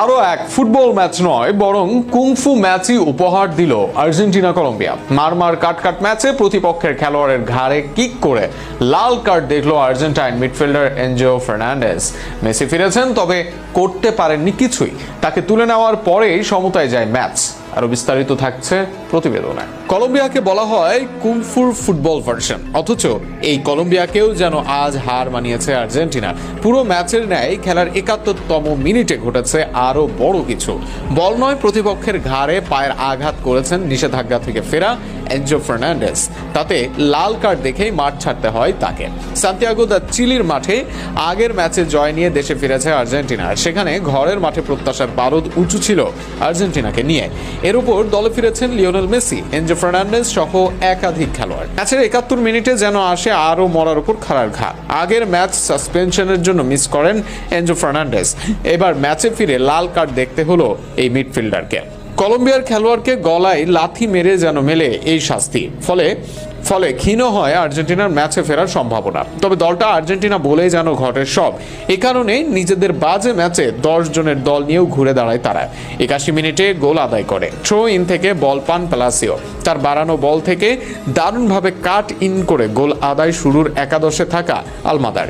আরো এক football match নয় বরং কুংফু ম্যাচই উপহার দিল আর্জেন্টিনা কলম্বিয়া। মারমার কাট ম্যাচে প্রতিপক্ষের খেলোয়াড়ের ঘাড়ে কিক করে লাল কার্ড দেখলো Argentine midfielder Enzo Fernandez. Messi ফিরেছেন, তবে করতে পারেননি কিছুই। তাকে তুলে নেওয়ার পরেই সমতায় যায় ম্যাচ। আরো বিস্তারিত থাকছে প্রতিবেদনে। কলম্বিয়াকে বলা হয় কুংফুর ফুটবল ভার্সন, অথচ এই কলম্বিয়াকেও যেন আজ হার মানিয়েছে আর্জেন্টিনা। পুরো ম্যাচের ন্যায় খেলার ৭১তম মিনিটে ঘটেছে আরো বড় কিছু। বল নয়, প্রতিপক্ষের ঘাড়ে পায়ের আঘাত করেছেন নিষেধাজ্ঞা থেকে ফেরা এনজো ফার্নান্ডেজ। তাতে লাল কার্ড দেখেই মাঠ ছাড়তে হয় তাকে। সান্তিয়াগো দা চিলির মাঠে আগের ম্যাচে জয় নিয়ে দেশে ফিরেছে আর্জেন্টিনা। সেখানে ঘরের মাঠে প্রত্যাশার বারুদ উঁচু ছিল আর্জেন্টিনাকে নিয়ে। এর উপর দলে ফিরেছেন লিওনেল মেসি, এনজো ফার্নান্ডেজ সহ একাধিক খেলোয়াড়। ম্যাচের ৭১ মিনিটে যেন আসে আরো মরার উপর খাড়ার ঘা। আগের ম্যাচ সাসপেনশনের জন্য মিস করেন এনজো ফার্নান্ডেজ। এবার ম্যাচে ফিরে লাল কার্ড দেখতে হলো এই মিডফিল্ডারকে। কলম্বিয়ার খেলোয়াড়কে গলায় লাথি মেরে যেন মেলে এই শাস্তি। ফলে ক্ষীণ হয় আর্জেন্টিনার ম্যাচে ফেরার সম্ভাবনা। তবে দলটা আর্জেন্টিনা বলেই যেন ঘটে সব। এ কারণে নিজেদের বাজে ম্যাচে ১০ জনের দল নিয়েও ঘুরে দাঁড়ায় তারা। ৮১ মিনিটে গোল আদায় করে। থ্রো ইন থেকে বল পান প্যালাসিও। তার বাড়ানো বল থেকে দারুণভাবে কাট ইন করে গোল আদায় শুরুর একাদশে থাকা আলমাদার।